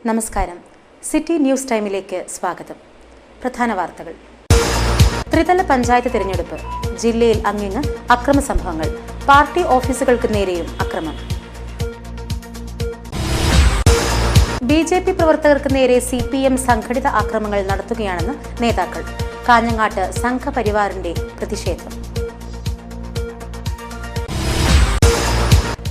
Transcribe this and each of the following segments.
നമസ്കാരം. City news ടൈമിലേക്ക് സ്വാഗതം. പ്രധാന വാർത്തകൾ. ത്രിതല പഞ്ചായത്ത് തിരഞ്ഞെടുപ്പ്. ജില്ലയിൽ അങ്ങിങ്ങ് അക്രമ സംഭവങ്ങൾ. പാർട്ടി ഓഫീസുകൾക്ക് നേരെയും അക്രമം. ബിജെപി പ്രവർത്തകർക്ക് നേരെ CPM സംഘടിത ആക്രമണങ്ങൾ നടത്തുകയാണെന്ന് നേതാക്കൾ. കാഞ്ഞങ്ങാട്ട് സംഘപരിവാറിന്റെ പ്രതിഷേധം.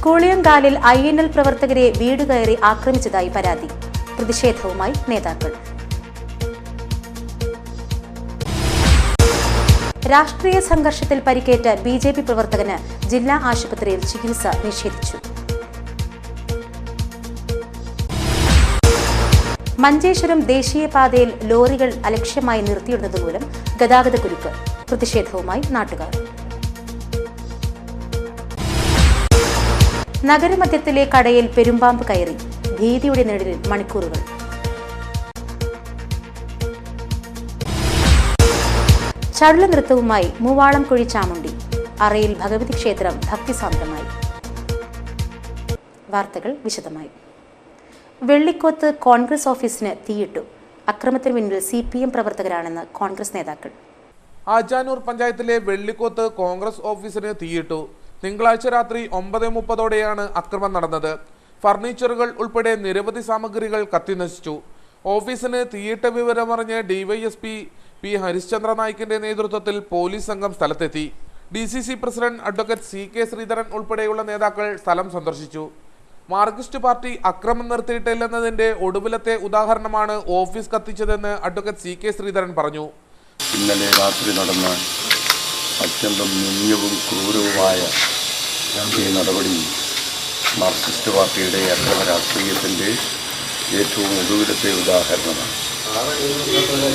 കൂളിയങ്കാലിൽ INL പ്രവർത്തകരെ വീട് കയറി ആക്രമിച്ചതായി പരാതി. പ്രതിഷേധവുമായി നേതാക്കൾ. രാഷ്ട്രീയ സംഘർഷത്തിൽ പരിക്കേറ്റ BJP പ്രവർത്തകന് ജില്ലാ ആശുപത്രിയിൽ ചികിത്സ നിഷേധിച്ചു. മഞ്ചേശ്വരം ദേശീയപാതയിൽ ലോറികൾ അലക്ഷ്യമായി നിർത്തിയിടുന്നതുമൂലം ഗതാഗതക്കുരുക്ക്. പ്രതിഷേധവുമായി നാട്ടുകാർ. നഗരമധ്യത്തിലെ കടയിൽ പെരുമ്പാമ്പ് കയറി. ഭീതിയുടെ നിഴലിൽ മണിക്കൂറുകൾ. ചടുല നൃത്തവുമായി മൂവാളംകുഴി ചാമുണ്ടി. അറയിൽ ഭഗവതി ക്ഷേത്രം ഭക്തിസാന്ദ്രമായി. വാർത്തകൾ വിശദമായി. വെള്ളിക്കോത്ത് കോൺഗ്രസ് ഓഫീസിന് തീയിട്ടു. അക്രമത്തിന് പിന്നിൽ CPM പ്രവർത്തകരാണെന്ന് കോൺഗ്രസ് നേതാക്കൾ. ആജാനൂർ പഞ്ചായത്തിലെ വെള്ളിക്കോത്ത് കോൺഗ്രസ് ഓഫീസിന് തീയിട്ടു. തിങ്കളാഴ്ച രാത്രി 9:30ഓടെയാണ് അക്രമം നടന്നത്. ഫർണിച്ചറുകൾ ഉൾപ്പെടെ നിരവധി സാമഗ്രികൾ കത്തിനശിച്ചു. ഓഫീസിന് തീയിട്ട വിവരമറിഞ്ഞ് DYSP P ഹരിശ്ചന്ദ്ര നായിക്കിന്റെ നേതൃത്വത്തിൽ പോലീസ് സംഘം സ്ഥലത്തെത്തി. DCC president advocate CK Sreedharan ഉൾപ്പെടെയുള്ള നേതാക്കൾ സ്ഥലം സന്ദർശിച്ചു. മാർക്സിസ്റ്റ് പാർട്ടി അക്രമം നിർത്തിയിട്ടില്ലെന്നതിന്റെ ഒടുവിലത്തെ ഉദാഹരണമാണ് ഓഫീസ് കത്തിച്ചതെന്ന് അഡ്വക്കേറ്റ് CK ശ്രീധരൻ പറഞ്ഞു. ഇന്നലെ രാത്രി നടന്ന അത്യന്തം നിന്ദ്യവും ക്രൂരവുമായ ഈ നടപടി മാർക്സിസ്റ്റ് പാർട്ടിയുടെ അക്രമ രാഷ്ട്രീയത്തിൻ്റെ ഏറ്റവും ഒടുവിലത്തെ ഉദാഹരണമാണ്.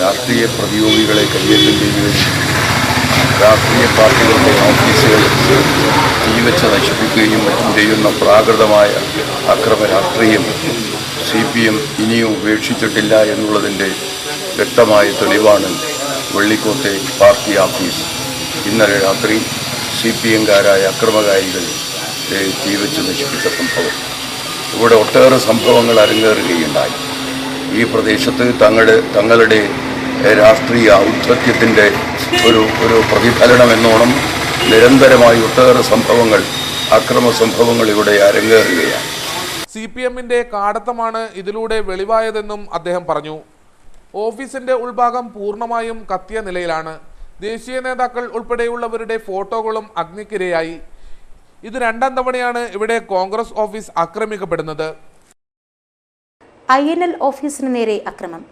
രാഷ്ട്രീയ പ്രതിയോഗികളെ കയ്യേറ്റം ചെയ്യുകയും രാഷ്ട്രീയ പാർട്ടികളുടെ ഓഫീസുകൾ തീവച്ച് നശിപ്പിക്കുകയും മറ്റും ചെയ്യുന്ന പ്രാകൃതമായ അക്രമ രാഷ്ട്രീയം CPM ഇനിയും ഉപേക്ഷിച്ചിട്ടില്ല എന്നുള്ളതിൻ്റെ വ്യക്തമായ തെളിവാണ് വെള്ളിക്കോട്ടെ പാർട്ടി ഓഫീസ് ഇന്നലെ രാത്രി CPMകാരായ അക്രമകാരികൾ തീവച്ച് നശിപ്പിച്ച സംഭവം. ഇവിടെ ഒട്ടേറെ സംഭവങ്ങൾ അരങ്ങേറുകയുണ്ടായി. ഈ പ്രദേശത്ത് തങ്ങളുടെ രാഷ്ട്രീയ ഔദ്ധത്യത്തിൻ്റെ ഒരു പ്രതിഫലനം എന്നോണം നിരന്തരമായി ഒട്ടേറെ സംഭവങ്ങൾ അക്രമ സംഭവങ്ങൾ ഇവിടെ അരങ്ങേറുകയാണ്. CPMന്റെ കാടത്തമാണ് ഇതിലൂടെ വെളിവായതെന്നും അദ്ദേഹം പറഞ്ഞു. ഓഫീസിന്റെ ഉൾഭാഗം പൂർണ്ണമായും കത്തിയ നിലയിലാണ്. ദേശീയ നേതാക്കൾ ഉൾപ്പെടെയുള്ളവരുടെ ഫോട്ടോകളും അഗ്നിക്കിരയായി. ഇത് രണ്ടാം തവണയാണ് ഇവിടെ കോൺഗ്രസ് ഓഫീസ് ആക്രമിക്കപ്പെടുന്നത്. INL ഓഫീസിന് നേരെ അക്രമം.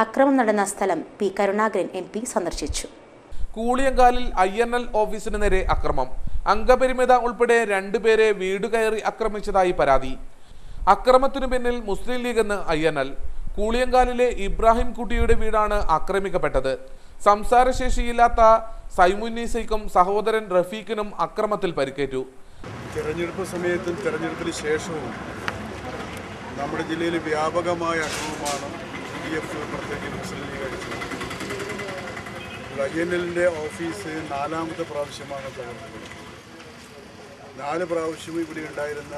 അക്രമം നടന്ന സ്ഥലം P കരുണാകരൻ MP സന്ദർശിച്ചു. കൂളിയങ്കാലിൽ INL ഓഫീസിന് നേരെ അക്രമം. അംഗപരിമിത ഉൾപ്പെടെ 2 പേരെ വീട് കയറി ആക്രമിച്ചതായി പരാതി. അക്രമത്തിനു പിന്നിൽ മുസ്ലിം ലീഗ് എന്ന് INL. കൂളിയങ്കാലിലെ ഇബ്രാഹിം കുട്ടിയുടെ വീടാണ് ആക്രമിക്കപ്പെട്ടത്. സംസാരശേഷിയില്ലാത്ത സൈമുന്നീസയ്ക്കും സഹോദരൻ റഫീഖിനും അക്രമത്തിൽ പരിക്കേറ്റു. തെരഞ്ഞെടുപ്പ് സമയത്തും തെരഞ്ഞെടുപ്പിന് ശേഷവും നമ്മുടെ ജില്ലയിൽ വ്യാപകമായ അക്രമമാണ് UDF പ്രത്യേകിച്ച് മുസ്ലിം ലീഗ് അടിച്ചത്. INLന്റെ ഓഫീസ് 4ാമത്തെ പ്രാവശ്യമാണ് തകർന്നത്. 4 പ്രാവശ്യം ഇവിടെ ഉണ്ടായിരുന്ന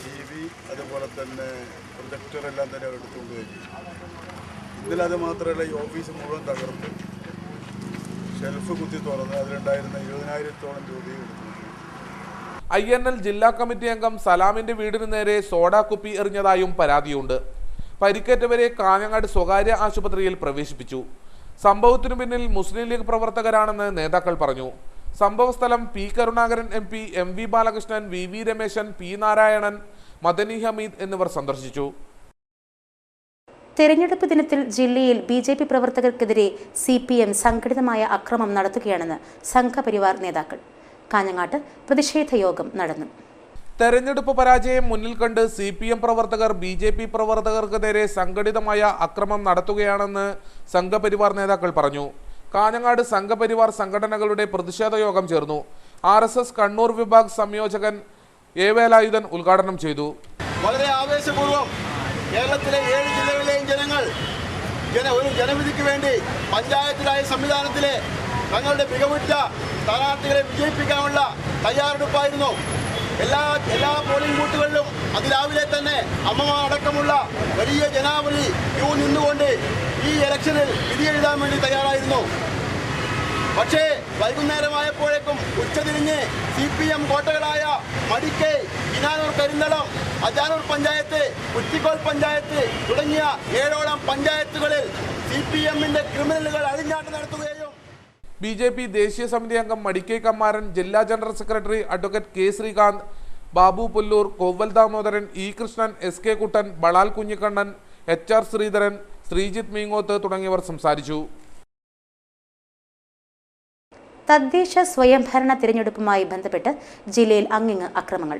TV അതുപോലെ തന്നെ പ്രൊജക്ടറെല്ലാം തന്നെ എടുത്തുകൊണ്ട് കഴിഞ്ഞു. ഇന്നലെ അത് മാത്രമല്ല, ഈ ഓഫീസ് മുഴുവൻ തകർത്ത് ഷെൽഫ് കുത്തി തുറന്ന് അതിലുണ്ടായിരുന്ന 20,000-ഓളം രൂപയും എടുത്തു. INL ജില്ലാ കമ്മിറ്റി അംഗം സലാമിന്റെ വീടിന് നേരെ സോഡാ കുപ്പി എറിഞ്ഞതായും പരാതിയുണ്ട്. പരിക്കേറ്റവരെ കാഞ്ഞങ്ങാട് സ്വകാര്യ ആശുപത്രിയിൽ പ്രവേശിപ്പിച്ചു. സംഭവത്തിനു പിന്നിൽ മുസ്ലിം ലീഗ് പ്രവർത്തകരാണെന്ന് നേതാക്കൾ പറഞ്ഞു. സംഭവസ്ഥലം P Karunakaran MP, MV Balakrishnan, VV Rameshan, P Narayanan, Madani Hameed എന്നിവർ സന്ദർശിച്ചു. തെരഞ്ഞെടുപ്പ് ദിനത്തിൽ ജില്ലയിൽ BJP പ്രവർത്തകർക്കെതിരെ CPM സംഘടിതമായ അക്രമം നടത്തുകയാണെന്ന് സംഘപരിവാർ നേതാക്കൾ. കാഞ്ഞങ്ങാട്ട് പ്രതിഷേധ യോഗം നടന്നു. തെരഞ്ഞെടുപ്പ് പരാജയം മുന്നിൽ കണ്ട് CPM പ്രവർത്തകർ BJP പ്രവർത്തകർക്ക് നേരെ സംഘടിതമായ അക്രമം നടത്തുകയാണെന്ന് സംഘപരിവാർ നേതാക്കൾ പറഞ്ഞു. കാഞ്ഞങ്ങാട് സംഘപരിവാർ സംഘടനകളുടെ പ്രതിഷേധ യോഗം ചേർന്നു. RSS Kannur Vibhag സംയോജകൻ A Velayudhan ഉദ്ഘാടനം ചെയ്തു. വളരെ ആവേശപൂർവ്വം കേരളത്തിലെ 7 ജില്ലകളിലെയും ജനങ്ങൾ ഒരു ജനവിധിക്ക് വേണ്ടി പഞ്ചായത്തിലായ സംവിധാനത്തിലെ തങ്ങളുടെ മികവുറ്റ സ്ഥാനാർത്ഥികളെ വിജയിപ്പിക്കാനുള്ള തയ്യാറെടുപ്പായിരുന്നു. എല്ലാ പോളിംഗ് ബൂത്തുകളിലും അതിരാവിലെ തന്നെ അമ്മമാർ അടക്കമുള്ള വലിയ ജനാവലി ക്യൂ നിന്നുകൊണ്ട് ഈ ഇലക്ഷനിൽ വിധി എഴുതാൻ വേണ്ടി തയ്യാറായിരുന്നു. പക്ഷേ വൈകുന്നേരമായപ്പോഴേക്കും ഉച്ചതിരിഞ്ഞ് CPM കോട്ടകളായ മടിക്കൈ, കിനാനൂർ കരിന്തളം, അജാനൂർ പഞ്ചായത്ത്, കുറ്റിക്കോൾ പഞ്ചായത്ത് തുടങ്ങിയ 7ഓളം പഞ്ചായത്തുകളിൽ CPMന്റെ ക്രിമിനലുകൾ അഴിഞ്ഞാട്ടം നടത്തുകയും BJP ദേശീയ സമിതി അംഗം മടിക്കൈ കമ്മാരൻ, ജില്ലാ general secretary advocate K Sreekanth, Babu Pullur, Koval Damodaran, E Krishnan, SK Kuttan, Balal Kunhikannan, HR Sreedharan, Sreejith Meengoth തുടങ്ങിയവർ സംസാരിച്ചു. തദ്ദേശ സ്വയംഭരണ തിരഞ്ഞെടുപ്പുമായി ബന്ധപ്പെട്ട് ജില്ലയിൽ അങ്ങിങ്ങ് അക്രമങ്ങൾ.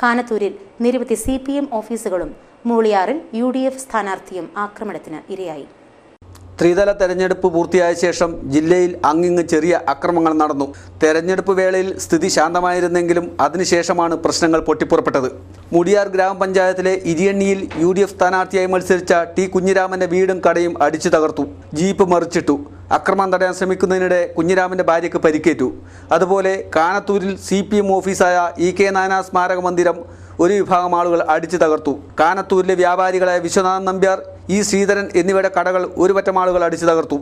കാനത്തൂരിൽ നിരവധി CPM ഓഫീസുകളും മൂളിയാറിൽ UDF സ്ഥാനാർത്ഥിയും ആക്രമണത്തിന് ഇരയായി. ത്രിതല തെരഞ്ഞെടുപ്പ് പൂർത്തിയായ ശേഷം ജില്ലയിൽ അങ്ങിങ്ങ് ചെറിയ അക്രമങ്ങൾ നടന്നു. തെരഞ്ഞെടുപ്പ് വേളയിൽ സ്ഥിതി ശാന്തമായിരുന്നെങ്കിലും അതിനുശേഷമാണ് പ്രശ്നങ്ങൾ പൊട്ടിപ്പുറപ്പെട്ടത്. മുടിയാർ ഗ്രാമപഞ്ചായത്തിലെ ഇരിയണ്ണിയിൽ UDF സ്ഥാനാർത്ഥിയായി മത്സരിച്ച T കുഞ്ഞിരാമന്റെ വീടും കടയും അടിച്ചു തകർത്തു. ജീപ്പ് മറിച്ചിട്ടു. അക്രമം തടയാൻ ശ്രമിക്കുന്നതിനിടെ കുഞ്ഞിരാമന്റെ ഭാര്യയ്ക്ക് പരിക്കേറ്റു. അതുപോലെ കാനത്തൂരിൽ CPM ഓഫീസായ EK നായനാർ സ്മാരക മന്ദിരം ഒരു വിഭാഗം ആളുകൾ അടിച്ചു തകർത്തു. കാനത്തൂരിലെ വ്യാപാരികളായ വിശ്വനാഥൻ നമ്പ്യാർ, E ശ്രീധരൻ എന്നിവയുടെ കടകൾ ഒരു പറ്റം ആളുകൾ അടിച്ചു തകർത്തു.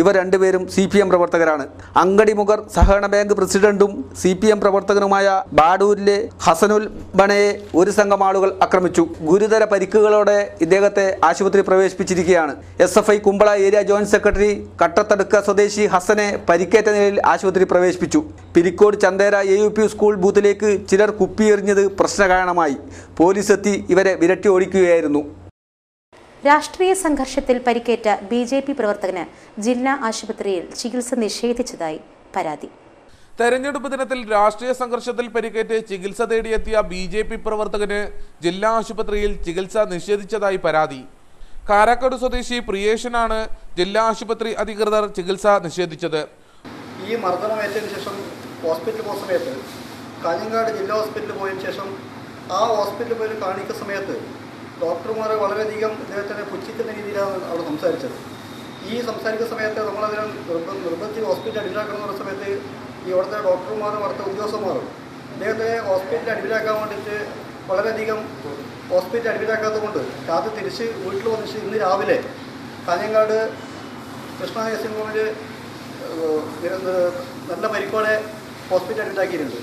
ഇവർ രണ്ടുപേരും CPM പ്രവർത്തകരാണ്. അങ്കടിമുഖർ സഹകരണ ബാങ്ക് പ്രസിഡന്റും CPM പ്രവർത്തകനുമായ ബാഡൂരിലെ ഹസനുൽ ബണയെ ഒരു സംഘം ആളുകൾ ആക്രമിച്ചു. ഗുരുതര പരിക്കുകളോടെ ഇദ്ദേഹത്തെ ആശുപത്രി പ്രവേശിപ്പിച്ചിരിക്കുകയാണ്. SFI Kumbla area joint secretary Kattathadukka സ്വദേശി ഹസനെ പരിക്കേറ്റ നിലയിൽ ആശുപത്രി പ്രവേശിപ്പിച്ചു. പിരിക്കോട് ചന്തേര AUP സ്കൂൾ ബൂത്തിലേക്ക് ചിലർ കുപ്പിയെറിഞ്ഞത് പ്രശ്നകാരണമായി. പോലീസ് എത്തി ഇവരെ വിരട്ടി ഓടിക്കുകയായിരുന്നു. രാഷ്ട്രീയ സംഘർഷത്തിൽ പരിക്കേറ്റ BJP പ്രവർത്തകന് ജില്ലാ ആശുപത്രിയിൽ ചികിത്സ നിഷേധിച്ചതായി പരാതി. തെരഞ്ഞെടുപ്പ് ദിനത്തിൽ രാഷ്ട്രീയ സംഘർഷത്തിൽ പരിക്കേറ്റ് ചികിത്സ തേടിയെത്തിയ BJP പ്രവർത്തകന് ജില്ലാ ആശുപത്രിയിൽ ചികിത്സ നിഷേധിച്ചതായി പരാതി. കാരാക്കാട് സ്വദേശി പ്രിയേഷനാണ് ജില്ലാ ആശുപത്രി അധികൃതർ ചികിത്സ നിഷേധിച്ചത്. ഈ മർദ്ദനമേറ്റതിന് ശേഷം ഹോസ്പിറ്റലിൽ പോകുന്ന സമയത്ത് കാഞ്ഞങ്ങാട് ജില്ലാ ഹോസ്പിറ്റലിൽ പോയതിനു ശേഷം ആ ഹോസ്പിറ്റലിൽ പോയി കാണിക്കുന്ന സമയത്ത് ഡോക്ടർമാർ വളരെയധികം ഇദ്ദേഹത്തിനെ പുച്ഛിക്കുന്ന രീതിയിലാണ് അവിടെ സംസാരിച്ചത്. ഈ സംസാരിക്കുന്ന സമയത്ത് നമ്മളതിനെ നിർബന്ധിച്ച് ഹോസ്പിറ്റലിൽ അഡ്മിറ്റാക്കണം എന്ന സമയത്ത് ഈ ഇവിടുത്തെ ഡോക്ടർമാരും അവിടുത്തെ ഉദ്യോഗസ്ഥന്മാരും ഇദ്ദേഹത്തെ ഹോസ്പിറ്റലിൽ അഡ്മിറ്റാക്കാൻ വേണ്ടിയിട്ട് വളരെയധികം ഹോസ്പിറ്റലിൽ അഡ്മിറ്റാക്കാത്തത് കൊണ്ട് രാത്രി തിരിച്ച് വീട്ടിൽ വന്നിട്ട് ഇന്ന് രാവിലെ കാഞ്ഞങ്ങാട് കൃഷ്ണ നഴ്സിംഗ് ഹോമിൽ നല്ല പരിക്കോടെ ഹോസ്പിറ്റലിൽ അഡ്മിറ്റാക്കിയിട്ടുണ്ട്.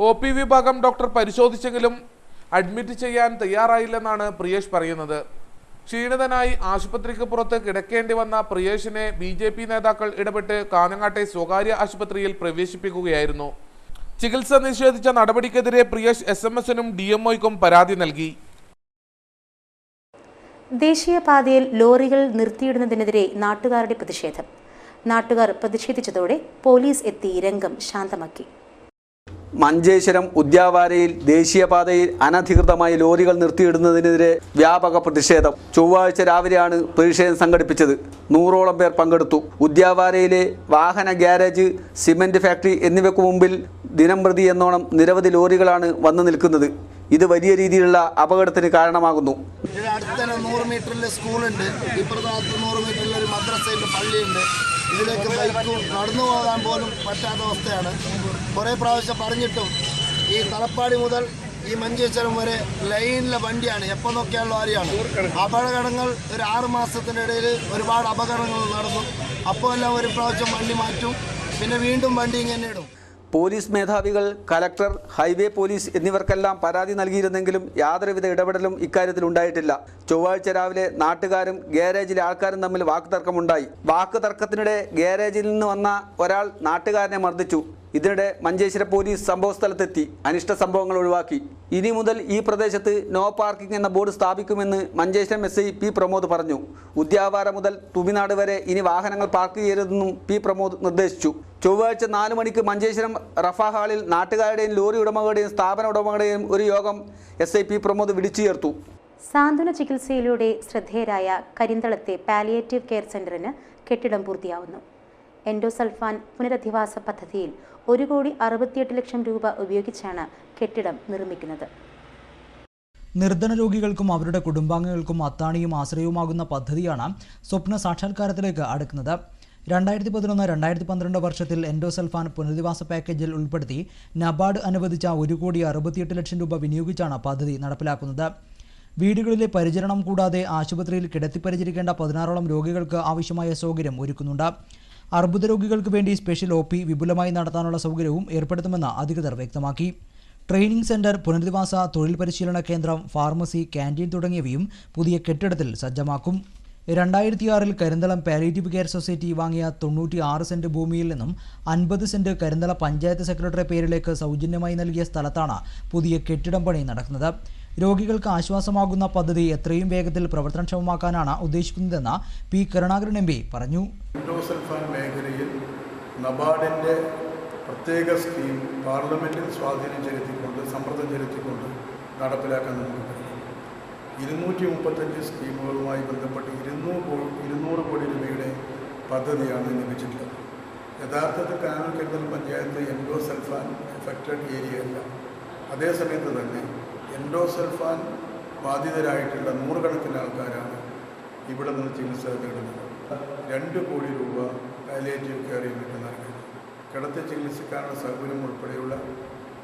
OP വിഭാഗം ഡോക്ടർ പരിശോധിച്ചെങ്കിലും അഡ്മിറ്റ് ചെയ്യാൻ തയ്യാറായില്ലെന്നാണ് പ്രിയേഷ് പറയുന്നത്. ക്ഷീണിതനായി ആശുപത്രിക്ക് പുറത്ത് കിടക്കേണ്ടി വന്ന പ്രിയേഷിനെ BJP നേതാക്കൾ ഇടപെട്ട് കാഞ്ഞങ്ങാട്ടെ സ്വകാര്യ ആശുപത്രിയിൽ പ്രവേശിപ്പിക്കുകയായിരുന്നു. ചികിത്സ നിഷേധിച്ച നടപടിക്കെതിരെ പ്രിയേഷ് SMS-നും DMOയ്ക്കും പരാതി നൽകി. ദേശീയപാതയിൽ ലോറികൾ നിർത്തിയിടുന്നതിനെതിരെ നാട്ടുകാരുടെ പ്രതിഷേധം. നാട്ടുകാർ പ്രതിഷേധിച്ചതോടെ പോലീസ് എത്തി രംഗം ശാന്തമാക്കി. മഞ്ചേശ്വരം ഉദ്യാവാരയിൽ ദേശീയപാതയിൽ അനധികൃതമായി ലോറികൾ നിർത്തിയിടുന്നതിനെതിരെ വ്യാപക പ്രതിഷേധം. ചൊവ്വാഴ്ച രാവിലെയാണ് പ്രതിഷേധം സംഘടിപ്പിച്ചത്. 100ഓളം പേർ പങ്കെടുത്തു. ഉദ്യാവാരയിലെ വാഹന ഗ്യാരേജ്, സിമന്റ് ഫാക്ടറി എന്നിവയ്ക്ക് മുമ്പിൽ ദിനംപ്രതി എന്നോണം നിരവധി ലോറികളാണ് വന്നു നിൽക്കുന്നത്. ഇത് വലിയ രീതിയിലുള്ള അപകടത്തിന് കാരണമാകുന്നു. അടുത്ത 100 മീറ്ററിൽ സ്കൂളുണ്ട്, ഇപ്പുറത്തെ 100 മീറ്ററിൽ ഒരു മദ്രസയുണ്ട്, പള്ളിയുണ്ട്. ഇതിലേക്ക് ബൈക്കും നടന്നു പോകാൻ പോലും പറ്റാത്ത അവസ്ഥയാണ്. കുറേ പ്രാവശ്യം പറഞ്ഞിട്ടും ഈ തലപ്പാടി മുതൽ ഈ മഞ്ചേശ്വരം വരെ ലൈനിലെ വണ്ടിയാണ്, എപ്പോൾ നോക്കിയാലുള്ള ആരെയാണ്. അപകടങ്ങൾ ഒരു 6 മാസത്തിനിടയിൽ ഒരുപാട് അപകടങ്ങൾ നടന്നു. അപ്പോൾ എല്ലാം ഒരു പ്രാവശ്യം വണ്ടി മാറ്റും, പിന്നെ വീണ്ടും വണ്ടി ഇങ്ങനെ ഇടും. പോലീസ് മേധാവികൾ, കലക്ടർ, ഹൈവേ പോലീസ് എന്നിവർക്കെല്ലാം പരാതി നൽകിയിരുന്നെങ്കിലും യാതൊരുവിധ ഇടപെടലും ഇക്കാര്യത്തിൽ ഉണ്ടായിട്ടില്ല. ചൊവ്വാഴ്ച രാവിലെ നാട്ടുകാരും ഗ്യാരേജിലെ ആൾക്കാരും തമ്മിൽ വാക്കുതർക്കമുണ്ടായി. വാക്കുതർക്കത്തിനിടെ ഗ്യാരേജിൽ നിന്ന് വന്ന ഒരാൾ നാട്ടുകാരനെ മർദ്ദിച്ചു. ഇതിനിടെ മഞ്ചേശ്വരം പോലീസ് സംഭവസ്ഥലത്തെത്തി അനിഷ്ട സംഭവങ്ങൾ ഒഴിവാക്കി. ഇനി മുതൽ ഈ പ്രദേശത്ത് നോ പാർക്കിംഗ് എന്ന ബോർഡ് സ്ഥാപിക്കുമെന്ന് മഞ്ചേശ്വരം SI P പ്രമോദ് പറഞ്ഞു. ഉദ്യാവാര മുതൽ തുമിനാട് വരെ ഇനി വാഹനങ്ങൾ പാർക്ക് ചെയ്യരുതെന്നും P പ്രമോദ് നിർദ്ദേശിച്ചു. ചൊവ്വാഴ്ച 4 മണിക്ക് മഞ്ചേശ്വരം റഫ ഹാളിൽ നാട്ടുകാരുടെയും ലോറി ഉടമകളുടെയും സ്ഥാപന ഉടമകളുടെയും ഒരു യോഗം SI P പ്രമോദ് വിളിച്ചു ചേർത്തു. സാന്ത്വന ചികിത്സയിലൂടെ ശ്രദ്ധേയരായ കരിന്തളത്തെ പാലിയേറ്റീവ് കെയർ സെന്ററിന് കെട്ടിടം പൂർത്തിയാവുന്നു. എൻഡോസൾഫാൻ പുനരധിവാസ പദ്ധതിയിൽ 1,68 ലക്ഷം രൂപ ഉപയോഗിച്ചാണ് കെട്ടിടം നിർമ്മിക്കുന്നത്. നിർധന രോഗികൾക്കും അവരുടെ കുടുംബാംഗങ്ങൾക്കും അത്താണിയും ആശ്രയവുമാകുന്ന പദ്ധതിയാണ് സ്വപ്ന സാക്ഷാത്കാരത്തിലേക്ക് അടുക്കുന്നത്. 2011-2012 വർഷത്തിൽ എൻഡോസൾഫാൻ പുനരധിവാസ പാക്കേജിൽ ഉൾപ്പെടുത്തി നബാർഡ് അനുവദിച്ച 1,68,00,000 രൂപ വിനിയോഗിച്ചാണ് പദ്ധതി നടപ്പിലാക്കുന്നത്. വീടുകളിലെ പരിചരണം കൂടാതെ ആശുപത്രിയിൽ കിടത്തിപ്പരിചരിക്കേണ്ട 16ഓളം രോഗികൾക്ക് ആവശ്യമായ സൗകര്യം ഒരുക്കുന്നുണ്ട്. അർബുദ രോഗികൾക്ക് വേണ്ടി സ്പെഷ്യൽ OP വിപുലമായി നടത്താനുള്ള സൗകര്യവും ഏർപ്പെടുത്തുമെന്ന് അധികൃതർ വ്യക്തമാക്കി. ട്രെയിനിംഗ് സെന്റർ, പുനരധിവാസ തൊഴിൽ പരിശീലന കേന്ദ്രം, ഫാർമസി, ക്യാൻറ്റീൻ തുടങ്ങിയവയും പുതിയ കെട്ടിടത്തിൽ സജ്ജമാക്കും. 2006 കരിന്തളം പാലിയേറ്റീവ് കെയർ സൊസൈറ്റി വാങ്ങിയ 96 സെന്റ് ഭൂമിയിൽ നിന്നും 50 സെന്റ് കരിന്തളം പഞ്ചായത്ത് സെക്രട്ടറി പേരിലേക്ക് സൗജന്യമായി നൽകിയ സ്ഥലത്താണ് പുതിയ കെട്ടിടം പണി നടക്കുന്നത്. രോഗികൾക്ക് ആശ്വാസമാകുന്ന പദ്ധതി എത്രയും വേഗത്തിൽ പ്രവർത്തനക്ഷമമാക്കാനാണ് ഉദ്ദേശിക്കുന്നതെന്ന് പി. കരുണാകരൻ MP പറഞ്ഞു. എൻഡോസൾഫാൻ മേഖലയിൽ നബാർഡിൻ്റെ പ്രത്യേക സ്കീം പാർലമെൻറ്റിൽ സ്വാധീനം ചെലുത്തിക്കൊണ്ട് സമ്മർദ്ദം ചെലുത്തിക്കൊണ്ട് നടപ്പിലാക്കാൻ നമുക്ക് കഴിയും. 235 സ്കീമുകളുമായി ബന്ധപ്പെട്ട് 200 കോടി രൂപയുടെ പദ്ധതിയാണ് ലഭിച്ചിട്ടുള്ളത്. യഥാർത്ഥത്തിൽ കരിന്തളം പഞ്ചായത്ത് എൻഡോസൾഫാൻ എഫക്റ്റഡ് ഏരിയയല്ല. അതേസമയത്ത് തന്നെ എൻഡോസൾഫാൻ ബാധിതരായിട്ടുള്ള 100 കണക്കിന് ആൾക്കാരാണ് ഇവിടെ നിന്ന് ചികിത്സ നേടുന്നത്. 2 കോടി രൂപ പാലിയേറ്റീവ് കെയർ യൂണിറ്റ് നൽകുന്നു. കിടത്തി ചികിത്സിക്കാനുള്ള സൗകര്യം ഉൾപ്പെടെയുള്ള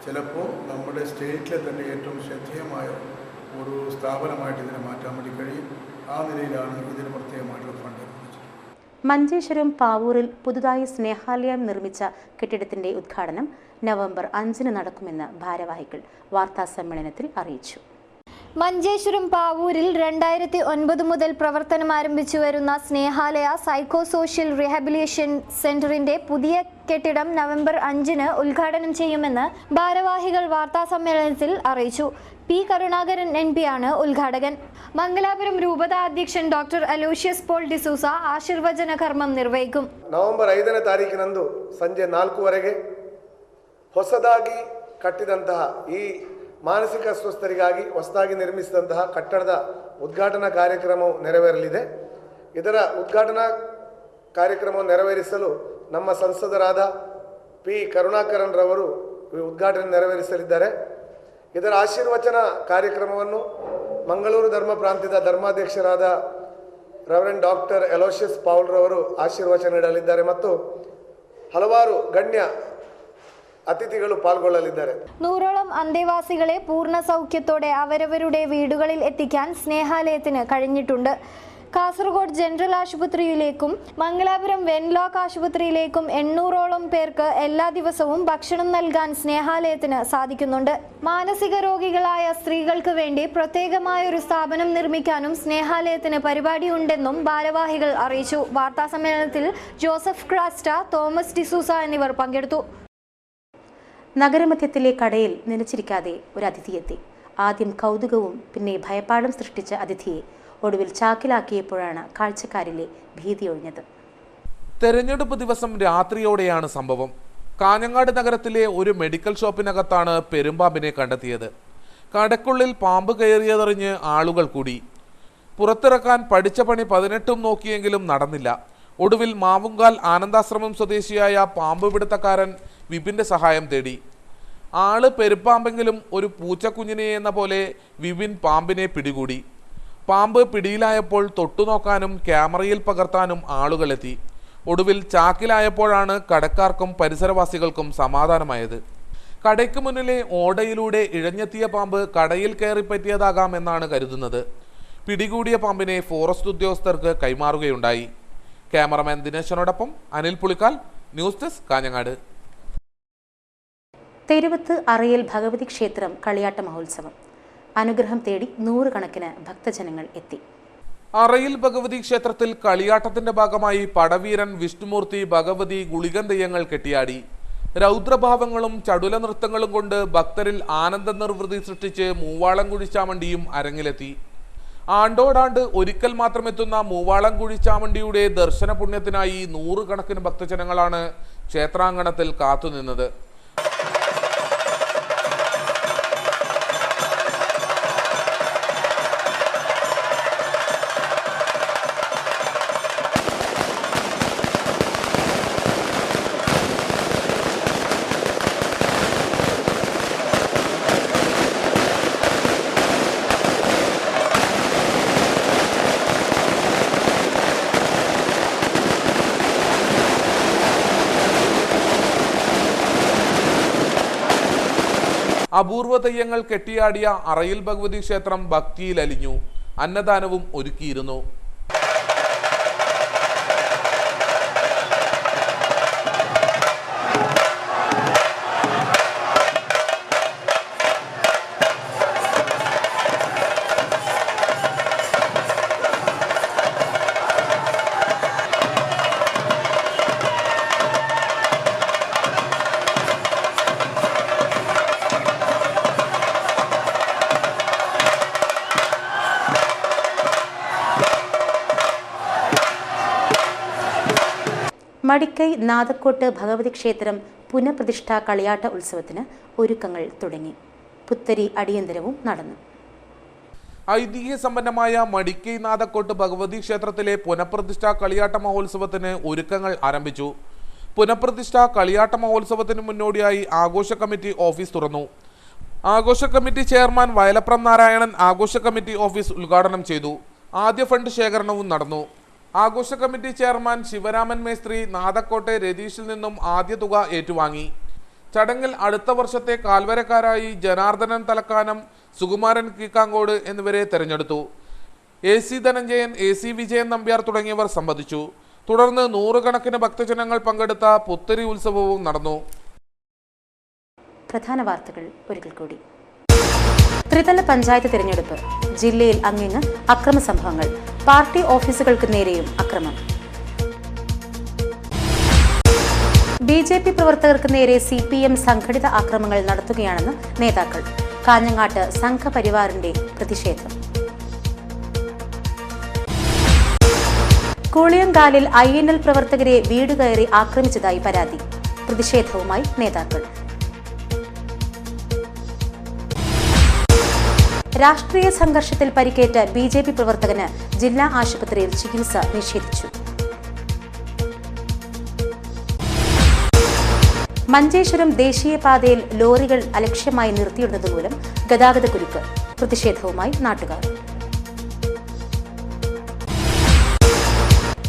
ചിലപ്പോൾ നമ്മുടെ സ്റ്റേറ്റിലെ തന്നെ ഏറ്റവും ശ്രദ്ധേയമായ ഒരു സ്ഥാപനമായിട്ട് ഇതിനെ മാറ്റാൻ വേണ്ടി കഴിയും. ആ നിലയിലാണ് ഇതിന് പ്രത്യേകമായിട്ടുള്ള ഫണ്ട് അനുവദിച്ചത്. മഞ്ചേശ്വരം പാവൂരിൽ പുതുതായി സ്നേഹാലയം നിർമ്മിച്ച കെട്ടിടത്തിന്റെ ഉദ്ഘാടനം നവംബർ 5 നടക്കുമെന്ന് ഭാരവാഹികൾ വാർത്താസമ്മേളനത്തിൽ അറിയിച്ചു. മഞ്ചേശ്വരം പാവൂരിൽ 2009 മുതൽ പ്രവർത്തനം ആരംഭിച്ചു വരുന്ന സ്നേഹാലയ സൈക്കോ സോഷ്യൽ റീഹാബിലിറ്റേഷൻ സെന്ററിന്റെ പുതിയ കെട്ടിടം നവംബർ 5 ഉദ്ഘാടനം ചെയ്യുമെന്ന് ഭാരവാഹികൾ വാർത്താസമ്മേളനത്തിൽ അറിയിച്ചു. പി. കരുണാകരൻ MP ആണ് ഉദ്ഘാടകൻ. മംഗലാപുരം രൂപത അധ്യക്ഷൻ ഡോക്ടർ അലോഷ്യസ് പോൾ ഡിസൂസ ಆಶೀರ್ವಚನ ಕರ್ಮಂ ನಿರ್ವಹಿക്കും. ನವೆಂಬರ್ 5ನೇ ತಾರೀಕಿನಂದು ಸಂಜೆ 4ವರೆಗೆ ಹೊಸದಾಗಿ ಕಟ್ಟಿದಂತಹ ಈ ಮಾನಸಿಕ ಅಸ್ವಸ್ಥರಿಗಾಗಿ ಹೊಸದಾಗಿ ನಿರ್ಮಿಸಿದಂತಹ ಕಟ್ಟಡದ ಉದ್ಘಾಟನಾ ಕಾರ್ಯಕ್ರಮವು ನೆರವೇರಲಿದೆ. ಇದರ ಉದ್ಘಾಟನಾ ಕಾರ್ಯಕ್ರಮವನ್ನು ನೆರವೇರಿಸಲು ನಮ್ಮ ಸಂಸದರಾದ ಪಿ. ಕರುಣಾಕರನ್ ರವರು ಉದ್ಘಾಟನೆ ನೆರವೇರಿಸಲಿದ್ದಾರೆ. ಇದರ ಆಶೀರ್ವಚನ ಕಾರ್ಯಕ್ರಮವನ್ನು ಮಂಗಳೂರು ಧರ್ಮ ಪ್ರಾಂತ್ಯದ ಧರ್ಮಾಧ್ಯಕ್ಷರಾದ ರೆವರೆಂಡ್ ಡಾಕ್ಟರ್ ಅಲೋಷಿಯಸ್ ಪೌಲ್ ರವರು ಆಶೀರ್ವಚನ ನೀಡಲಿದ್ದಾರೆ ಮತ್ತು ಹಲವಾರು ಗಣ್ಯ അതിഥികൾ പാൽക്കൊള്ളലിದ್ದಾರೆ. 100ഓളം അന്തേവാസികളെ പൂർണ്ണ സൗഖ്യത്തോടെ അവരവരുടെ വീടുകളിൽ എത്തിക്കാൻ സ്നേഹാലയത്തിന് കഴിഞ്ഞിട്ടുണ്ട്. കാസർഗോഡ് ജനറൽ ആശുപത്രിയിലേക്കും മംഗലാപുരം വെൻലോക്ക് ആശുപത്രിയിലേക്കും 800ഓളം പേർക്ക് എല്ലാ ദിവസവും ഭക്ഷണം നൽകാൻ സ്നേഹാലയത്തിന് സാധിക്കുന്നുണ്ട്. മാനസിക രോഗികളായ സ്ത്രീകൾക്ക് വേണ്ടി പ്രത്യേകമായ ഒരു സ്ഥാപനം നിർമ്മിക്കാനും സ്നേഹാലയത്തിന് പരിപാടിയുണ്ടെന്നും ഭാരവാഹികൾ അറിയിച്ചു. വാർത്താസമ്മേളനത്തിൽ ജോസഫ് ക്രാസ്റ്റ, തോമസ് ഡിസൂസ എന്നിവർ പങ്കെടുത്തു. നഗരമധ്യത്തിലെ കടയിൽ നനച്ചിരിക്കാതെ ഒരു അതിഥിയെത്തി. ആദ്യം കൗതുകവും പിന്നെ ഭയപ്പാടും സൃഷ്ടിച്ച അതിഥിയെ ഒടുവിൽ ചാക്കിലാക്കിയപ്പോഴാണ് കാഴ്ചക്കാരിലെ ഭീതി ഒഴിഞ്ഞത്. തെരഞ്ഞെടുപ്പ് ദിവസം രാത്രിയോടെയാണ് സംഭവം. കാഞ്ഞങ്ങാട് നഗരത്തിലെ ഒരു മെഡിക്കൽ ഷോപ്പിനകത്താണ് പെരുമ്പാമ്പിനെ കണ്ടെത്തിയത്. കടക്കുള്ളിൽ പാമ്പ് കയറിയതറിഞ്ഞ് ആളുകൾ കൂടി. പുറത്തിറക്കാൻ പഠിച്ച പണി 18 നോക്കിയെങ്കിലും നടന്നില്ല. ഒടുവിൽ മാവുങ്കാൽ ആനന്ദാശ്രമം സ്വദേശിയായ പാമ്പ് പിടുത്തക്കാരൻ വിപിന്റെ സഹായം തേടി. ആള് പെരുപ്പാമ്പെങ്കിലും ഒരു പൂച്ചക്കുഞ്ഞിനെ എന്ന പോലെ വിപിൻ പാമ്പിനെ പിടികൂടി. പാമ്പ് പിടിയിലായപ്പോൾ തൊട്ടുനോക്കാനും ക്യാമറയിൽ പകർത്താനും ആളുകളെത്തി. ഒടുവിൽ ചാക്കിലായപ്പോഴാണ് കടക്കാർക്കും പരിസരവാസികൾക്കും സമാധാനമായത്. കടയ്ക്ക് മുന്നിലെ ഓടയിലൂടെ ഇഴഞ്ഞെത്തിയ പാമ്പ് കടയിൽ കയറിപ്പറ്റിയതാകാമെന്നാണ് കരുതുന്നത്. പിടികൂടിയ പാമ്പിനെ ഫോറസ്റ്റ് ഉദ്യോഗസ്ഥർക്ക് കൈമാറുകയുണ്ടായി. ക്യാമറമാൻ ദിനേശനോടൊപ്പം അനിൽ പുളിക്കാൽ, ന്യൂസ് ഡെസ്ക്, കാഞ്ഞങ്ങാട്. തെരുവത്ത് അറയിൽ ഭഗവതി ക്ഷേത്രം കളിയാട്ട മഹോത്സവം. അനുഗ്രഹം തേടി 100 കണക്കിന് ഭക്തജനങ്ങൾ എത്തി. അറയിൽ ഭഗവതി ക്ഷേത്രത്തിൽ കളിയാട്ടത്തിന്റെ ഭാഗമായി പടവീരൻ, വിഷ്ണുമൂർത്തി, ഭഗവതി, ഗുളികൻ തെയ്യങ്ങൾ കെട്ടിയാടി. രൗദ്രഭാവങ്ങളും ചടുല നൃത്തങ്ങളും കൊണ്ട് ഭക്തരിൽ ആനന്ദ നിർവൃതി സൃഷ്ടിച്ച് മൂവാളംകുഴി ചാമണ്ടിയും അരങ്ങിലെത്തി. ആണ്ടോടാണ്ട് ഒരിക്കൽ മാത്രം എത്തുന്ന മൂവാളംകുഴി ചാമണ്ടിയുടെ ദർശന പുണ്യത്തിനായി 100 കണക്കിന് ഭക്തജനങ്ങളാണ് ക്ഷേത്രാങ്കണത്തിൽ കാത്തുനിന്നത്. അപൂർവ തെയ്യങ്ങൾ കെട്ടിയാടിയ അറയിൽ ഭഗവതി ക്ഷേത്രം ഭക്തിയിൽ അലിഞ്ഞു. അന്നദാനവും ഒരുക്കിയിരുന്നു. മടിക്കൈ നാദക്കോട്ട് ഭഗവതി ക്ഷേത്രം പുനഃപ്രതിഷ്ഠാ കളിയാട്ട ഉത്സവത്തിന് ഒരുക്കങ്ങൾ തുടങ്ങി. പുത്തരി അടിയന്തരവും നടന്നു. ഐതിഹ്യ സമ്പന്നമായ മടിക്കൈ നാദക്കോട്ട് ഭഗവതി ക്ഷേത്രത്തിലെ പുനഃപ്രതിഷ്ഠാ കളിയാട്ട മഹോത്സവത്തിന് ഒരുക്കങ്ങൾ ആരംഭിച്ചു. പുനഃപ്രതിഷ്ഠാ കളിയാട്ട മഹോത്സവത്തിന് മുന്നോടിയായി ആഘോഷ കമ്മിറ്റി ഓഫീസ് തുറന്നു. ആഘോഷ കമ്മിറ്റി ചെയർമാൻ വയലപ്രം നാരായണൻ ആഘോഷ കമ്മിറ്റി ഓഫീസ് ഉദ്ഘാടനം ചെയ്തു. ആദ്യ ഫണ്ട് ശേഖരണവും നടന്നു. ആഘോഷ കമ്മിറ്റി ചെയർമാൻ ശിവരാമൻ മേസ്ത്രി നാദക്കോട്ടെ രതീഷിൽ നിന്നും ആദ്യ തുക ഏറ്റുവാങ്ങി. ചടങ്ങിൽ അടുത്ത വർഷത്തെ കാൽവരക്കാരായി ജനാർദ്ദനൻ തലക്കാനം, സുകുമാരൻ കീക്കാങ്കോട് എന്നിവരെ തെരഞ്ഞെടുത്തു. AC ധനഞ്ജയൻ, AC വിജയൻ നമ്പ്യാർ തുടങ്ങിയവർ സംബന്ധിച്ചു. തുടർന്ന് നൂറുകണക്കിന് ഭക്തജനങ്ങൾ പങ്കെടുത്ത പുത്തരി ഉത്സവവും നടന്നു. പ്രധാന വാർത്തകൾ ഒരിക്കൽ കൂടി. ത്രിതല പഞ്ചായത്ത് തിരഞ്ഞെടുപ്പ്. ജില്ലയിൽ അങ്ങിങ്ങ് അക്രമ സംഭവങ്ങൾ. പാർട്ടി ഓഫീസുകൾക്ക് നേരെയും അക്രമം. BJP പ്രവർത്തകർക്ക് നേരെ CPM സംഘടിത ആക്രമണങ്ങൾ നടത്തുകയാണെന്ന് നേതാക്കൾ. കാഞ്ഞങ്ങാട്ട് സംഘപരിവാറിന്റെ പ്രതിഷേധം. കൂളിയങ്കാലിൽ INL പ്രവർത്തകരെ വീട് കയറി ആക്രമിച്ചതായി പരാതി. പ്രതിഷേധവുമായി നേതാക്കൾ. രാഷ്ട്രീയ സംഘർഷത്തിൽ പരിക്കേറ്റ BJP പ്രവർത്തകന് ജില്ലാ ആശുപത്രിയിൽ ചികിത്സ നിഷേധിച്ചു. മഞ്ചേശ്വരം ദേശീയപാതയിൽ ലോറികൾ അലക്ഷ്യമായി നിർത്തിയിടുന്നതുമൂലം ഗതാഗതക്കുരുക്ക്. പ്രതിഷേധവുമായി നാട്ടുകാർ.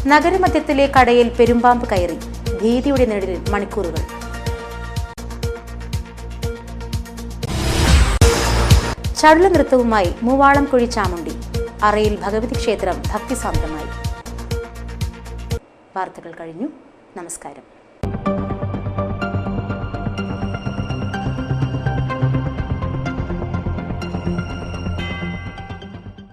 നഗരമധ്യത്തിലെ കടയിൽ പെരുമ്പാമ്പ് കയറി. ഭീതിയുടെ നിഴലിൽ മണിക്കൂറുകൾ. ചടുല നൃത്തവുമായി മൂവാളം കുഴി ചാമുണ്ടി. അറയിൽ ഭഗവതി ക്ഷേത്രം ഭക്തിസാന്ദ്രമായി. വാർത്തകൾ കഴിഞ്ഞു. നമസ്കാരം.